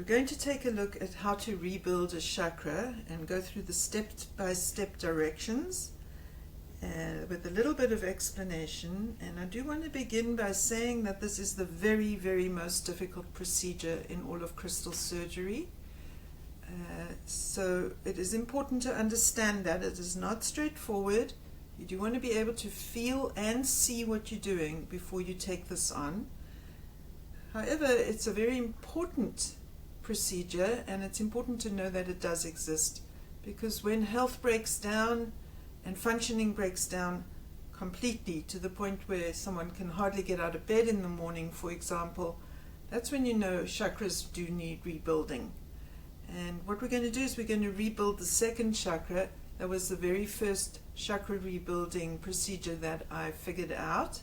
We're going to take a look at how to rebuild a chakra and go through the step-by-step directions with a little bit of explanation. And I do want to begin by saying that this is the very, very most difficult procedure in all of crystal surgery. So it is important to understand that it is not straightforward. You do want to be able to feel and see what you're doing before you take this on. However, it's a very important procedure, and it's important to know that it does exist, because when health breaks down and functioning breaks down completely to the point where someone can hardly get out of bed in the morning, for example, that's when you know chakras do need rebuilding. And what we're going to do is we're going to rebuild the second chakra. That was the very first chakra rebuilding procedure that I figured out,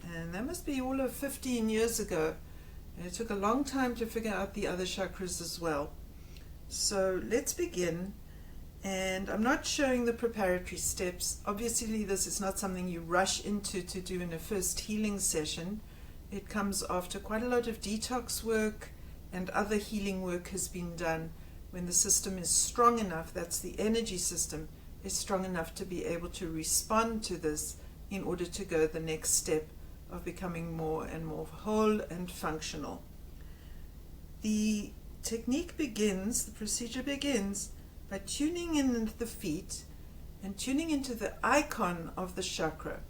and that must be all of 15 years ago. And it took a long time to figure out the other chakras as well. So let's begin. And I'm not showing the preparatory steps. Obviously, this is not something you rush into to do in a first healing session. It comes after quite a lot of detox work and other healing work has been done when the system is strong enough, that's the energy system, is strong enough to be able to respond to this in order to go the next step of becoming more and more whole and functional. The technique begins, the procedure begins by tuning in the feet and tuning into the icon of the chakra.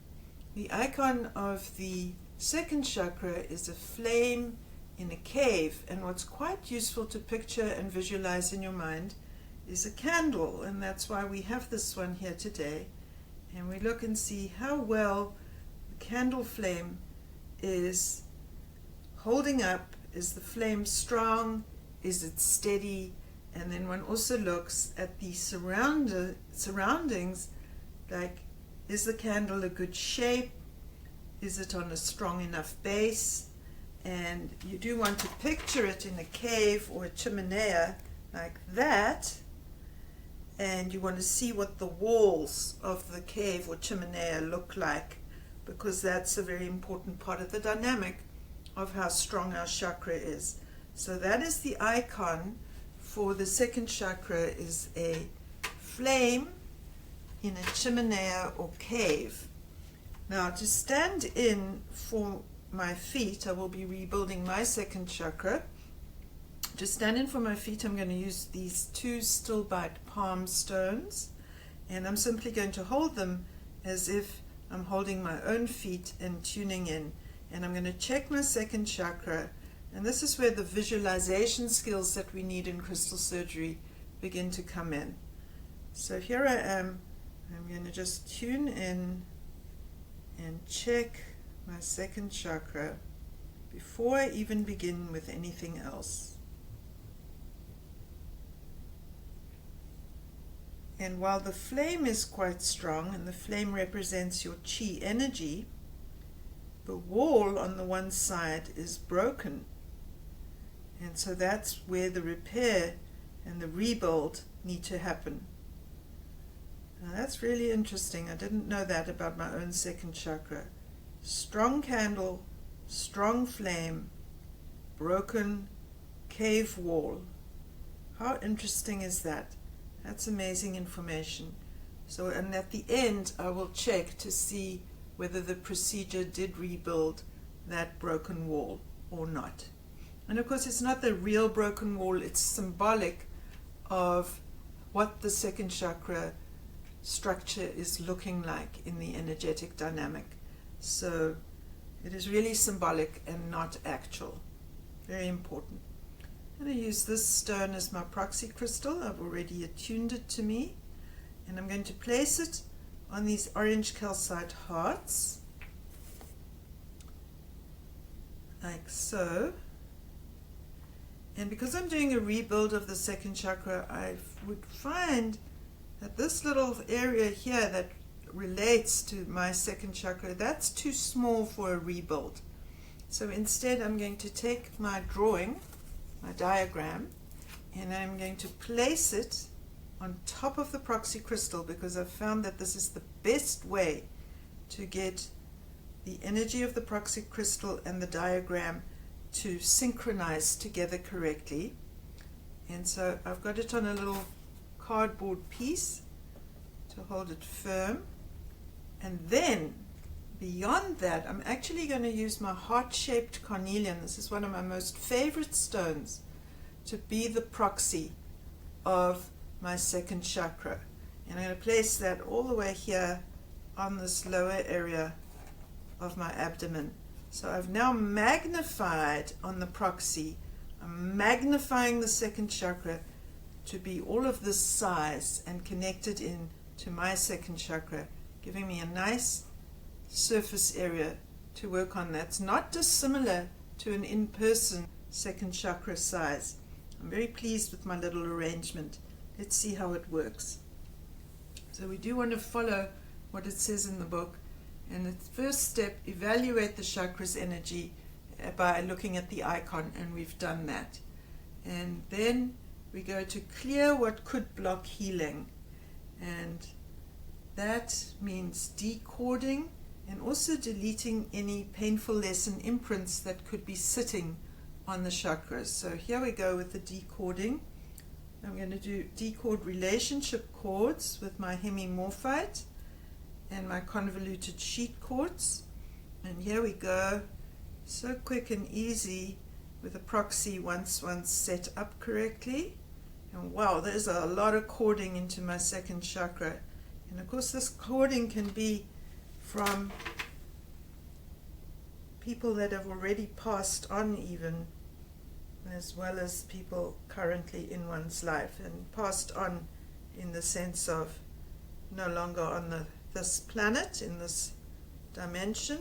The icon of the second chakra is a flame in a cave, and what's quite useful to picture and visualize in your mind is a candle, and that's why we have this one here today. And we look and see how well the candle flame is holding up. Is the flame strong? Is it steady? And then one also looks at the surroundings, like, is the candle a good shape? Is it on a strong enough base? And you do want to picture it in a cave or a chimenea like that, and you want to see what the walls of the cave or chimenea look like, because that's a very important part of the dynamic of how strong our chakra is. So that is the icon for the second chakra, is a flame in a chimenea or cave. Now, to stand in for my feet, I will be rebuilding my second chakra. To stand in for my feet, I'm going to use these two still bite palm stones, and I'm simply going to hold them as if I'm holding my own feet and tuning in. And I'm going to check my second chakra, and this is where the visualization skills that we need in crystal surgery begin to come in. So here I am. I'm going to just tune in and check my second chakra before I even begin with anything else. And while the flame is quite strong, and the flame represents your chi energy, the wall on the one side is broken. And so that's where the repair and the rebuild need to happen. Now that's really interesting. I didn't know that about my own second chakra. Strong candle, strong flame, broken cave wall. How interesting is that? That's amazing information. So, and at the end, I will check to see whether the procedure did rebuild that broken wall or not. And of course, it's not the real broken wall, it's symbolic of what the second chakra structure is looking like in the energetic dynamic. So it is really symbolic and not actual. Very important. I'm going to use this stone as my proxy crystal. I've already attuned it to me, and I'm going to place it on these orange calcite hearts, like so. And because I'm doing a rebuild of the second chakra, I would find that this little area here that relates to my second chakra, that's too small for a rebuild. So instead, I'm going to take my drawing, my diagram, and I'm going to place it on top of the proxy crystal, because I've found that this is the best way to get the energy of the proxy crystal and the diagram to synchronize together correctly. And so I've got it on a little cardboard piece to hold it firm. And then beyond that, I'm actually going to use my heart-shaped carnelian. This is one of my most favorite stones to be the proxy of my second chakra. And I'm going to place that all the way here on this lower area of my abdomen. So I've now magnified on the proxy. I'm magnifying the second chakra to be all of this size and connected in to my second chakra, giving me a nice surface area to work on. That's not dissimilar to an in-person second chakra size. I'm very pleased with my little arrangement. Let's see how it works. So we do want to follow what it says in the book. And the first step, evaluate the chakra's energy by looking at the icon, and we've done that. And then we go to clear what could block healing, and that means decording and also deleting any painful lesson imprints that could be sitting on the chakras. So here we go with the decording. I'm going to do decord relationship chords with my hemimorphite and my convoluted sheet quartz. And here we go, so quick and easy with a proxy once set up correctly. And wow, there's a lot of cording into my second chakra. And of course this cording can be from people that have already passed on even, as well as people currently in one's life, and passed on in the sense of no longer on this planet, in this dimension,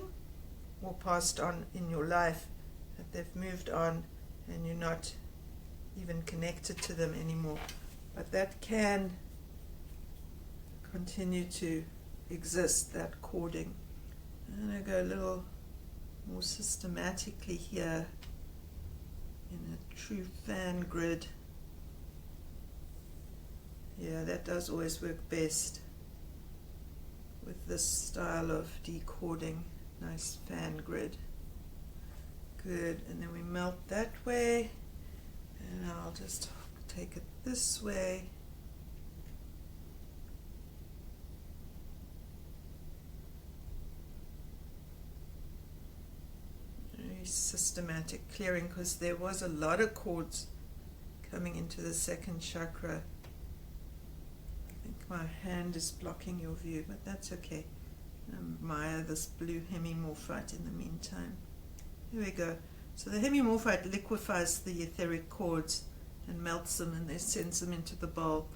or passed on in your life, that they've moved on and you're not even connected to them anymore. But that can continue to exist, that cording. And I go a little more systematically here in a true fan grid. Yeah, that does always work best with this style of decording. Nice fan grid. Good. And then we melt that way, and I'll just take it this way. Very systematic clearing, because there was a lot of cords coming into the second chakra. I think my hand is blocking your view, but that's okay. Admire this blue hemimorphite in the meantime. Here we go. So the hemimorphite liquefies the etheric cords and melts them, and then sends them into the bowl.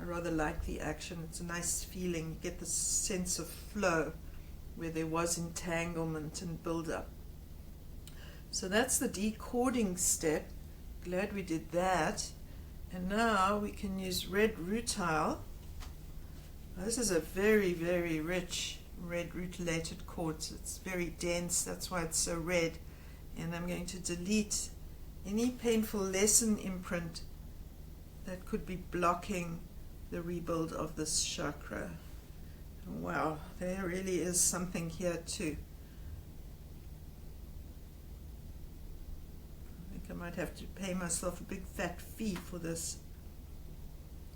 I rather like the action. It's a nice feeling. You get this sense of flow where there was entanglement and build-up. So that's the decording step. Glad we did that. And now we can use red rutile. This is a very, very rich red rutilated quartz. It's very dense, that's why it's so red. And I'm going to delete any painful lesson imprint that could be blocking the rebuild of this chakra. Wow, there really is something here too. I think I might have to pay myself a big fat fee for this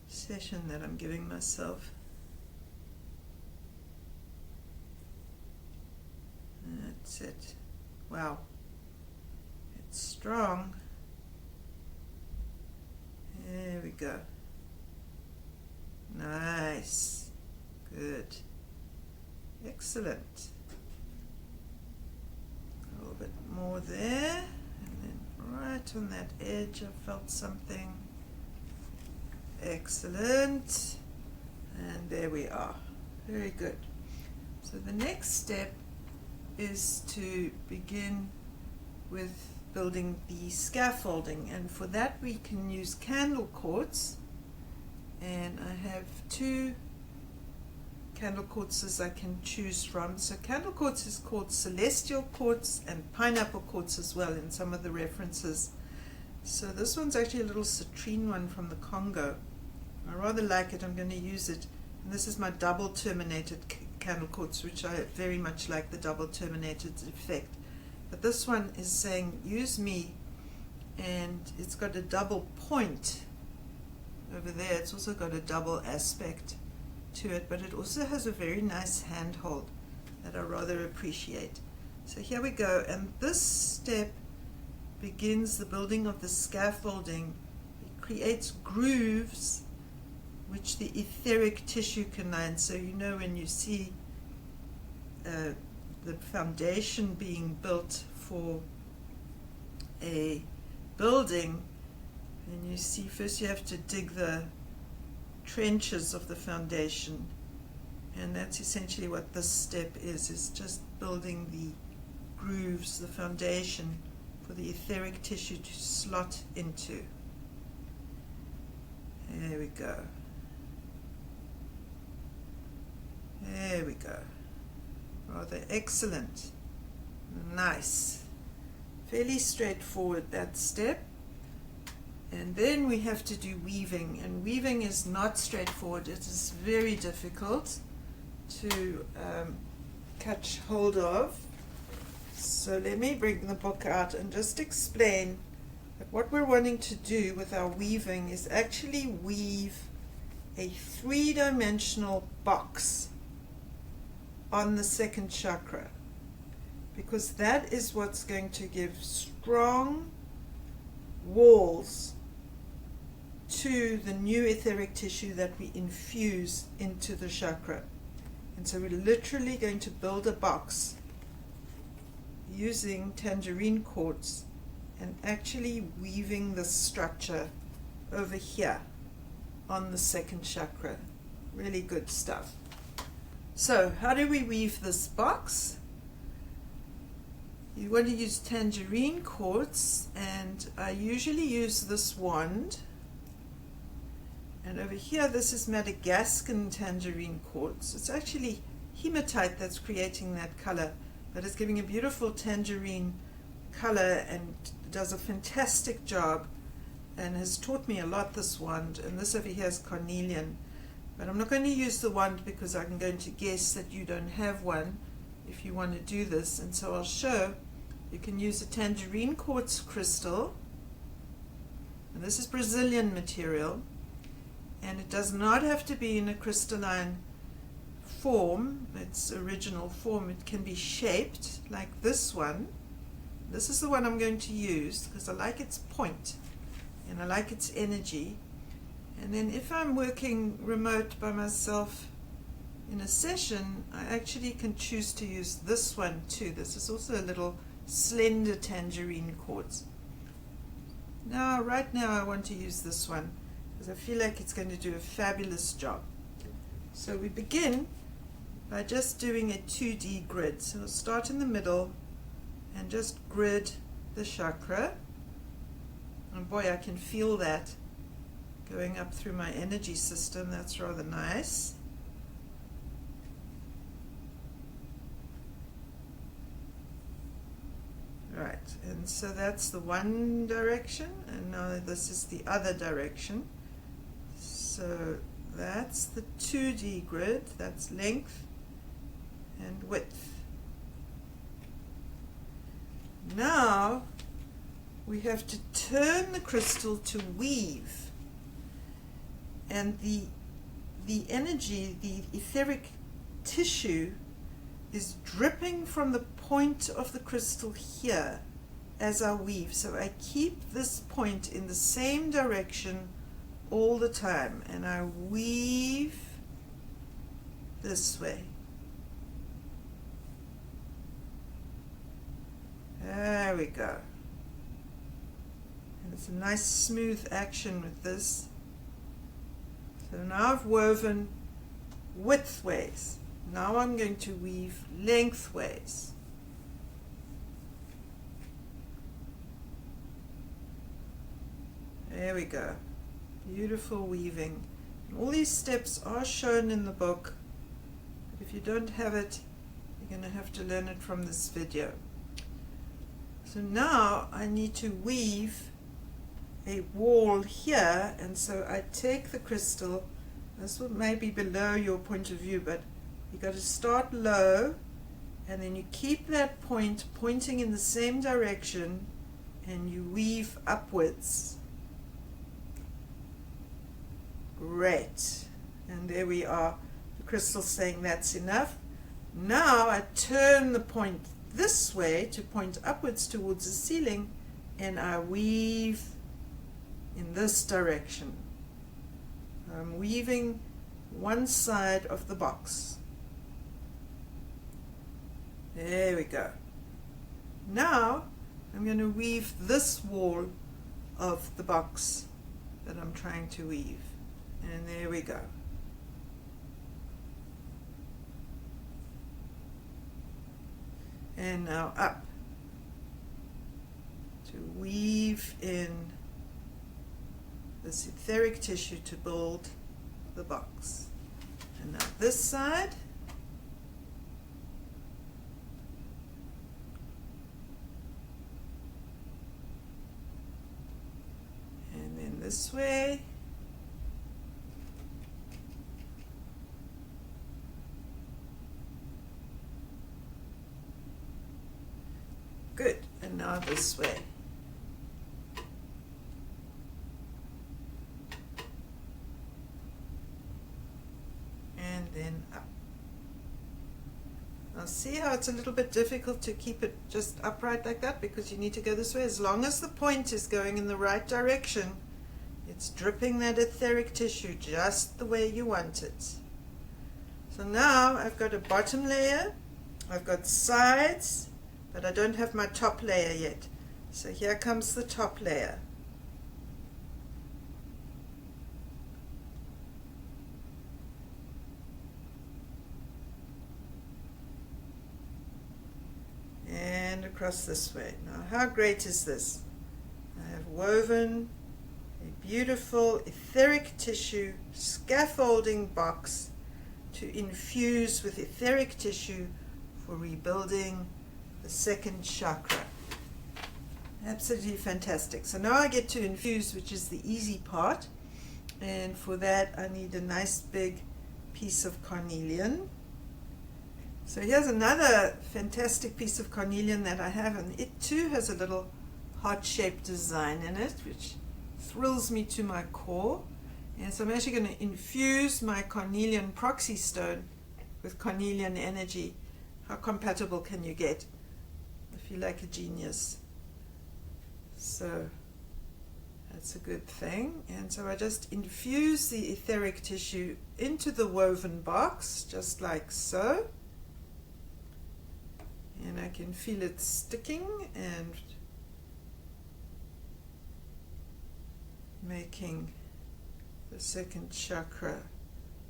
session that I'm giving myself. That's it. Wow. It's strong. There we go. Nice. Good. Excellent. A little bit more there. And then right on that edge I felt something. Excellent. And there we are. Very good. So the next step is to begin with building the scaffolding, and for that we can use candle quartz, and I have two candle quartzes I can choose from. So candle quartz is called celestial quartz and pineapple quartz as well in some of the references. So this one's actually a little citrine one from the Congo. I rather like it. I'm going to use it. And this is my double terminated candle quartz, which I very much like, the double terminated effect. But this one is saying use me, and it's got a double point over there. It's also got a double aspect to it, but it also has a very nice handhold that I rather appreciate. So here we go, and this step begins the building of the scaffolding. It creates grooves which the etheric tissue can line. So you know, when you see the foundation being built for a building, and you see first you have to dig the trenches of the foundation, and that's essentially what this step is just building the grooves, the foundation for the etheric tissue to slot into. There we go. There we go. Rather excellent. Nice. Fairly straightforward, that step. And then we have to do weaving, and weaving is not straightforward. It is very difficult to catch hold of. So let me bring the book out and just explain that what we're wanting to do with our weaving is actually weave a three-dimensional box on the second chakra, because that is what's going to give strong walls to the new etheric tissue that we infuse into the chakra. And so we're literally going to build a box using Tangerine Quartz and actually weaving the structure over here on the second chakra. Really good stuff. So how do we weave this box? You want to use Tangerine Quartz, and I usually use this wand. And over here, this is Madagascan Tangerine Quartz. It's actually hematite that's creating that color, but it's giving a beautiful tangerine color and does a fantastic job and has taught me a lot, this wand. And this over here is carnelian. But I'm not going to use the wand because I'm going to guess that you don't have one if you want to do this. And so I'll show you can use a Tangerine Quartz crystal. And this is Brazilian material. And it does not have to be in a crystalline form, its original form. It can be shaped like this one. This is the one I'm going to use because I like its point and I like its energy. And then if I'm working remote by myself in a session, I actually can choose to use this one too. This is also a little slender Tangerine Quartz. Now, right now I want to use this one because I feel like it's going to do a fabulous job. So we begin by just doing a 2D grid. So I'll start in the middle and just grid the chakra. And boy, I can feel that going up through my energy system. That's rather nice. Right, and so that's the one direction, and now this is the other direction. So that's the 2D grid, that's length and width. Now we have to turn the crystal to weave, and the energy, the etheric tissue is dripping from the point of the crystal here as I weave. So I keep this point in the same direction all the time, and I weave this way. There we go. And it's a nice smooth action with this. So now I've woven widthways. Now I'm going to weave lengthways. There we go. Beautiful weaving. And all these steps are shown in the book, but if you don't have it, you're going to have to learn it from this video. So now I need to weave a wall here, and so I take the crystal. This may be below your point of view, but you got to start low, and then you keep that point pointing in the same direction, and you weave upwards. Great. And there we are. The crystal saying that's enough. Now I turn the point this way to point upwards towards the ceiling, and I weave in this direction. I'm weaving one side of the box. There we go. Now I'm going to weave this wall of the box that I'm trying to weave. And there we go. And now up to weave in this etheric tissue to build the box. And now this side. And then this way. Good. And now this way. And then up. Now see how it's a little bit difficult to keep it just upright like that, because you need to go this way. As long as the point is going in the right direction, it's dripping that etheric tissue just the way you want it. So now I've got a bottom layer, I've got sides, but I don't have my top layer yet. So here comes the top layer. And across this way. Now how great is this? I have woven a beautiful etheric tissue scaffolding box to infuse with etheric tissue for rebuilding the second chakra. Absolutely fantastic. So now I get to infuse, which is the easy part, and for that I need a nice big piece of carnelian. So here's another fantastic piece of carnelian that I have, and it too has a little heart-shaped design in it, which thrills me to my core. And so I'm actually going to infuse my carnelian proxy stone with carnelian energy. How compatible can you get? I feel like a genius. So that's a good thing. And so I just infuse the etheric tissue into the woven box, just like so. And I can feel it sticking and making the second chakra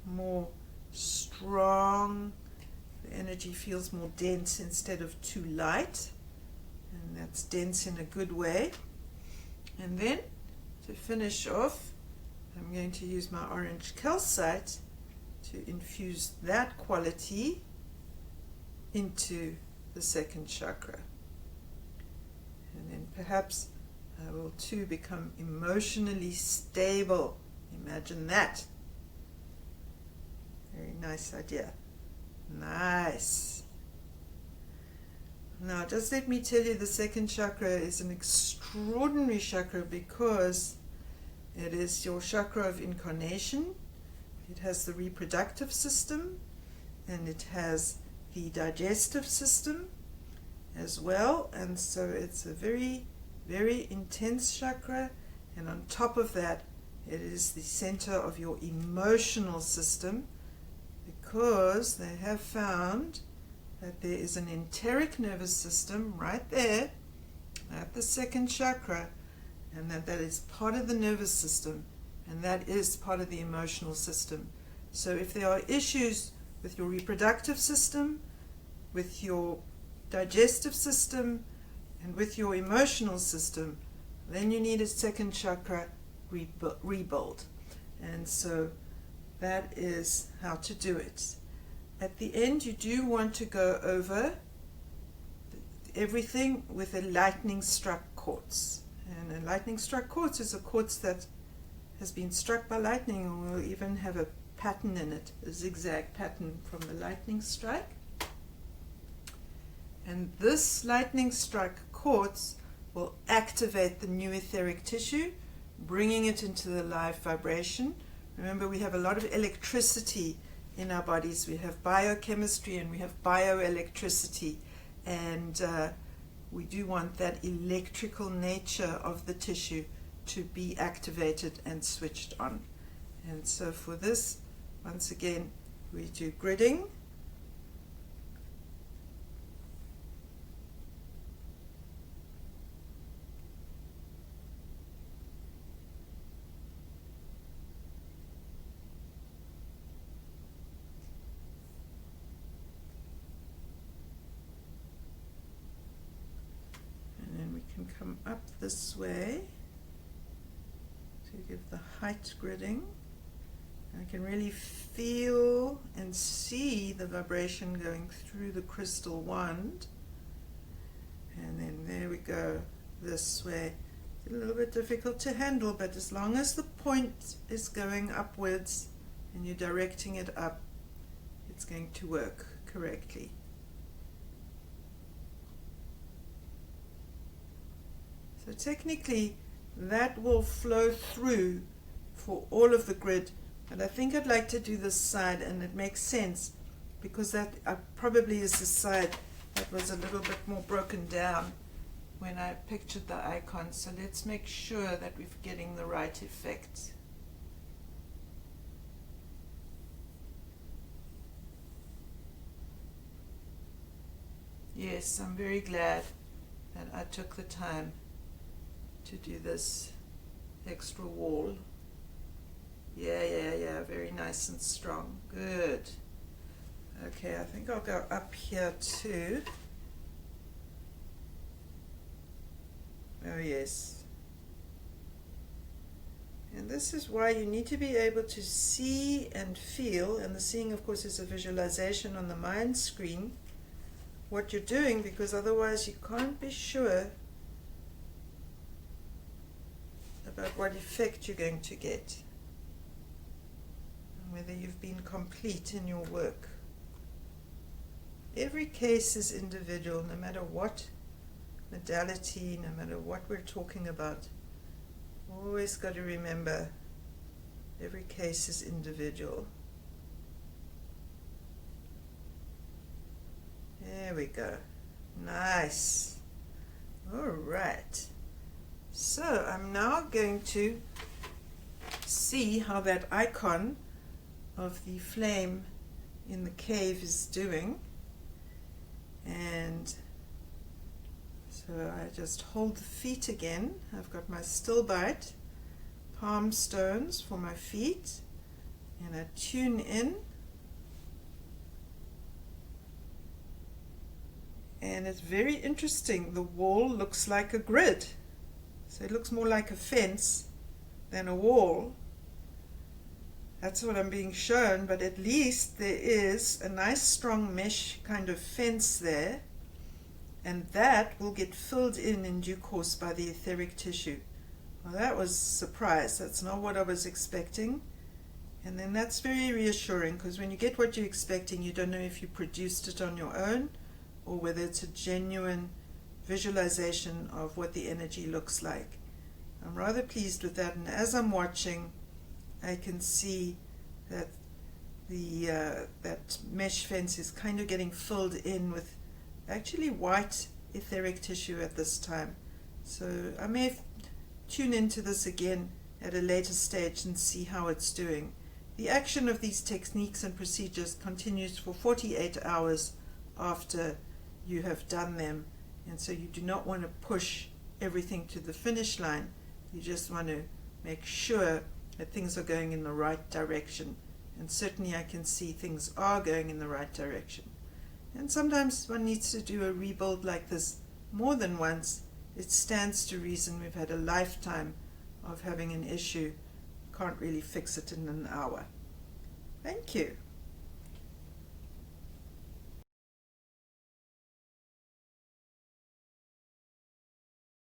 more strong. The energy feels more dense instead of too light, and that's dense in a good way. And then to finish off, I'm going to use my orange calcite to infuse that quality into the second chakra. And then perhaps I will too become emotionally stable. Imagine that. Very nice idea. Nice. Now just let me tell you, the second chakra is an extraordinary chakra because it is your chakra of incarnation. It has the reproductive system, and it has the digestive system as well, and so it's a very, very intense chakra. And on top of that, it is the center of your emotional system, because they have found that there is an enteric nervous system right there at the second chakra, and that is part of the nervous system, and that is part of the emotional system. So if there are issues with your reproductive system, with your digestive system, and with your emotional system, then you need a second chakra rebuild. And so that is how to do it. At the end, you do want to go over everything with a lightning struck quartz. And a lightning struck quartz is a quartz that has been struck by lightning, or will even have a pattern in it, a zigzag pattern from the lightning strike. And this lightning struck quartz will activate the new etheric tissue, bringing it into the live vibration. Remember, we have a lot of electricity in our bodies. We have biochemistry and we have bioelectricity, and we do want that electrical nature of the tissue to be activated and switched on. And so for this, once again, we do gridding. Come up this way to give the height gridding. I can really feel and see the vibration going through the crystal wand. And then there we go, this way. It's a little bit difficult to handle, but as long as the point is going upwards and you're directing it up, it's going to work correctly. So technically that will flow through for all of the grid, but I think I'd like to do this side, and it makes sense because that probably is the side that was a little bit more broken down when I pictured the icon. So let's make sure that we're getting the right effect. Yes, I'm very glad that I took the time to do this extra wall. Yeah, very nice and strong. Good. Okay, I think I'll go up here too. Oh yes. And this is why you need to be able to see and feel, and the seeing of course is a visualization on the mind screen, what you're doing, because otherwise you can't be sure about what effect you're going to get, and whether you've been complete in your work. Every case is individual, no matter what modality, no matter what we're talking about. Always got to remember, every case is individual. There we go. Nice. All right. So I'm now going to see how that icon of the flame in the cave is doing. And so I just hold the feet again. I've got my still bite, palm stones for my feet, and I tune in. And it's very interesting. The wall looks like a grid. So it looks more like a fence than a wall. That's what I'm being shown, but at least there is a nice strong mesh kind of fence there, and that will get filled in due course by the etheric tissue. Well, that was a surprise. That's not what I was expecting. And then that's very reassuring, because when you get what you're expecting, you don't know if you produced it on your own or whether it's a genuine visualization of what the energy looks like. I'm rather pleased with that, and as I'm watching, I can see that the that mesh fence is kind of getting filled in with actually white etheric tissue at this time. So I may tune into this again at a later stage and see how it's doing. The action of these techniques and procedures continues for 48 hours after you have done them, and so you do not want to push everything to the finish line. You just want to make sure that things are going in the right direction, and certainly I can see things are going in the right direction. And sometimes one needs to do a rebuild like this more than once. It stands to reason. We've had a lifetime of having an issue. Can't really fix it in an hour. Thank you.